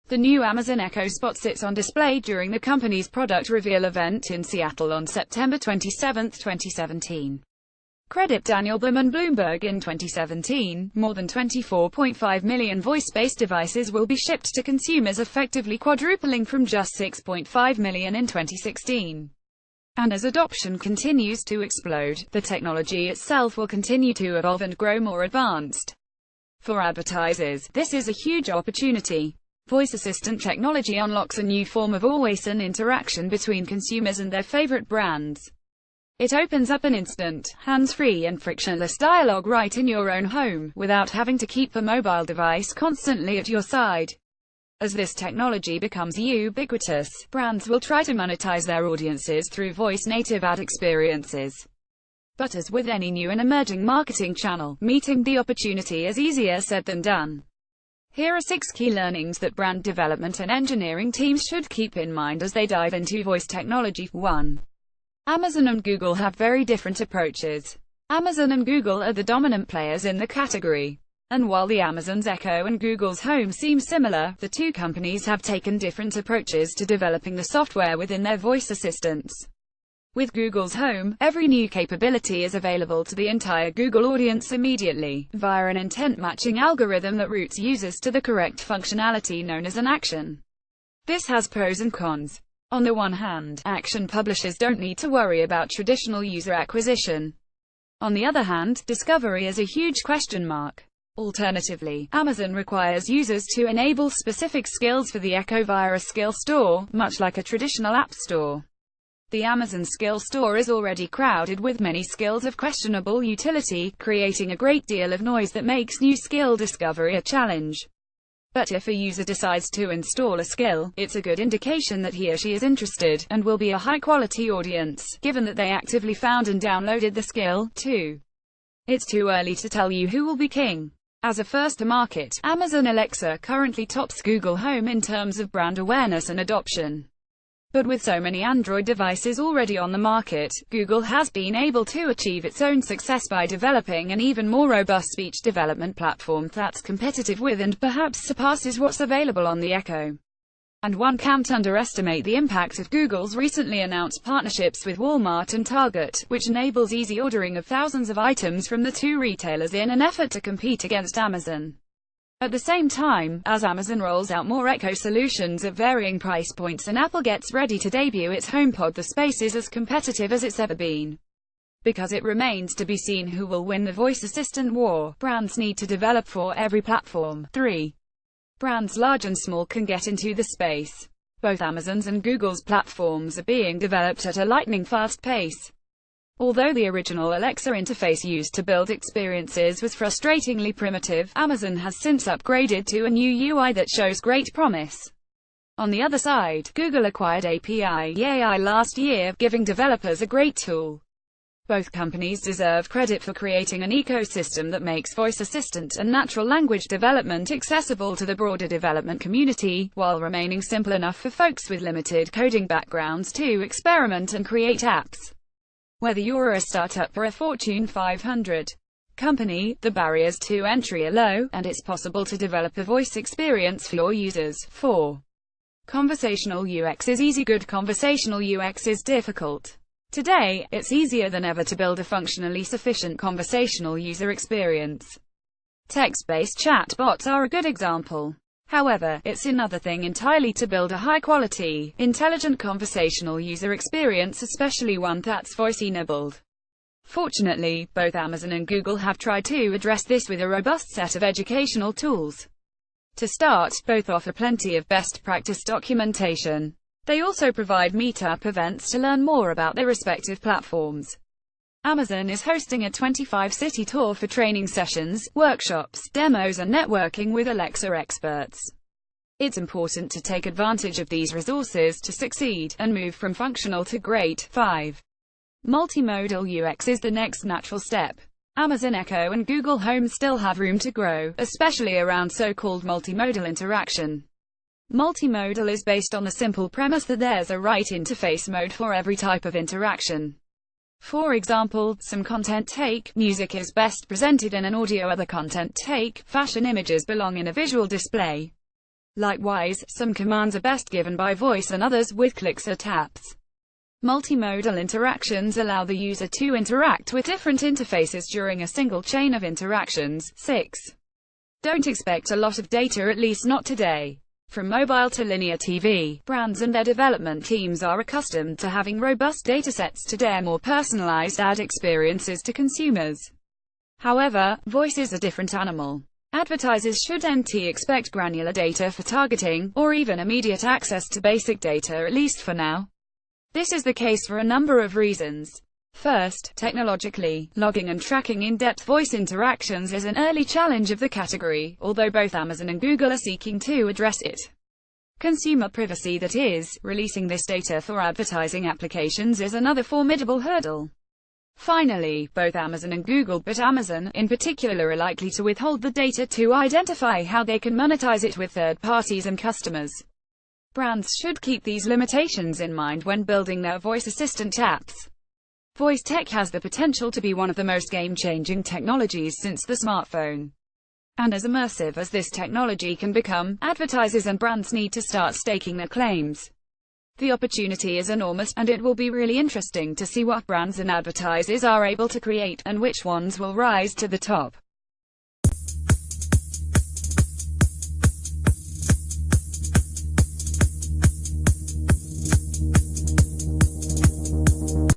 The new Amazon Echo Spot sits on display during the company's product reveal event in Seattle on September 27, 2017. Credit Daniel Berman Bloomberg. In 2017, more than 24.5 million voice-based devices will be shipped to consumers, effectively quadrupling from just 6.5 million in 2016. And as adoption continues to explode, the technology itself will continue to evolve and grow more advanced. For advertisers, this is a huge opportunity. Voice assistant technology unlocks a new form of always-on interaction between consumers and their favorite brands. It opens up an instant, hands-free and frictionless dialogue right in your own home, without having to keep a mobile device constantly at your side. As this technology becomes ubiquitous, brands will try to monetize their audiences through voice-native ad experiences. But as with any new and emerging marketing channel, meeting the opportunity is easier said than done. Here are 6 key learnings that brand development and engineering teams should keep in mind as they dive into voice technology. 1. Amazon and Google have very different approaches. Amazon and Google are the dominant players in the category. And while the Amazon's Echo and Google's Home seem similar, the two companies have taken different approaches to developing the software within their voice assistants. With Google's Home, every new capability is available to the entire Google audience immediately, via an intent-matching algorithm that routes users to the correct functionality known as an action. This has pros and cons. On the one hand, action publishers don't need to worry about traditional user acquisition. On the other hand, discovery is a huge question mark. Alternatively, Amazon requires users to enable specific skills for the Echo via a skill store, much like a traditional app store. The Amazon skill store is already crowded with many skills of questionable utility, creating a great deal of noise that makes new skill discovery a challenge. But if a user decides to install a skill, it's a good indication that he or she is interested, and will be a high-quality audience, given that they actively found and downloaded the skill. 2. It's too early to tell you who will be king. As a first-to-market, Amazon Alexa currently tops Google Home in terms of brand awareness and adoption. But with so many Android devices already on the market, Google has been able to achieve its own success by developing an even more robust speech development platform that's competitive with and perhaps surpasses what's available on the Echo. And one can't underestimate the impact of Google's recently announced partnerships with Walmart and Target, which enables easy ordering of thousands of items from the two retailers in an effort to compete against Amazon. At the same time, as Amazon rolls out more Echo solutions at varying price points and Apple gets ready to debut its HomePod, the space is as competitive as it's ever been. Because it remains to be seen who will win the voice assistant war, brands need to develop for every platform. 3. Brands large and small can get into the space. Both Amazon's and Google's platforms are being developed at a lightning-fast pace. Although the original Alexa interface used to build experiences was frustratingly primitive, Amazon has since upgraded to a new UI that shows great promise. On the other side, Google acquired API AI last year, giving developers a great tool. Both companies deserve credit for creating an ecosystem that makes voice assistant and natural language development accessible to the broader development community, while remaining simple enough for folks with limited coding backgrounds to experiment and create apps. Whether you're a startup or a Fortune 500 company, the barriers to entry are low, and it's possible to develop a voice experience for your users. 4. Conversational UX is easy. Good conversational UX is difficult. Today, it's easier than ever to build a functionally sufficient conversational user experience. Text-based chatbots are a good example. However, it's another thing entirely to build a high-quality, intelligent conversational user experience, especially one that's voice-enabled. Fortunately, both Amazon and Google have tried to address this with a robust set of educational tools. To start, both offer plenty of best practice documentation. They also provide meetup events to learn more about their respective platforms. Amazon is hosting a 25-city tour for training sessions, workshops, demos and networking with Alexa experts. It's important to take advantage of these resources to succeed, and move from functional to great. 5. Multimodal UX is the next natural step. Amazon Echo and Google Home still have room to grow, especially around so-called multimodal interaction. Multimodal is based on the simple premise that there's a right interface mode for every type of interaction. For example, some content take, music is best presented in an audio, other content take, fashion images belong in a visual display. Likewise, some commands are best given by voice and others with clicks or taps. Multimodal interactions allow the user to interact with different interfaces during a single chain of interactions. 6. Don't expect a lot of data, at least not today. From mobile to linear TV, brands and their development teams are accustomed to having robust datasets to dare more personalized ad experiences to consumers. However, voice is a different animal. Advertisers shouldn't expect granular data for targeting, or even immediate access to basic data, at least for now. This is the case for a number of reasons. First, technologically, logging and tracking in-depth voice interactions is an early challenge of the category, although both Amazon and Google are seeking to address it. Consumer privacy, that is, releasing this data for advertising applications, is another formidable hurdle. Finally, both Amazon and Google, but Amazon, in particular, are likely to withhold the data to identify how they can monetize it with third parties and customers. Brands should keep these limitations in mind when building their voice assistant apps. Voice tech has the potential to be one of the most game-changing technologies since the smartphone. And as immersive as this technology can become, advertisers and brands need to start staking their claims. The opportunity is enormous, and it will be really interesting to see what brands and advertisers are able to create, and which ones will rise to the top.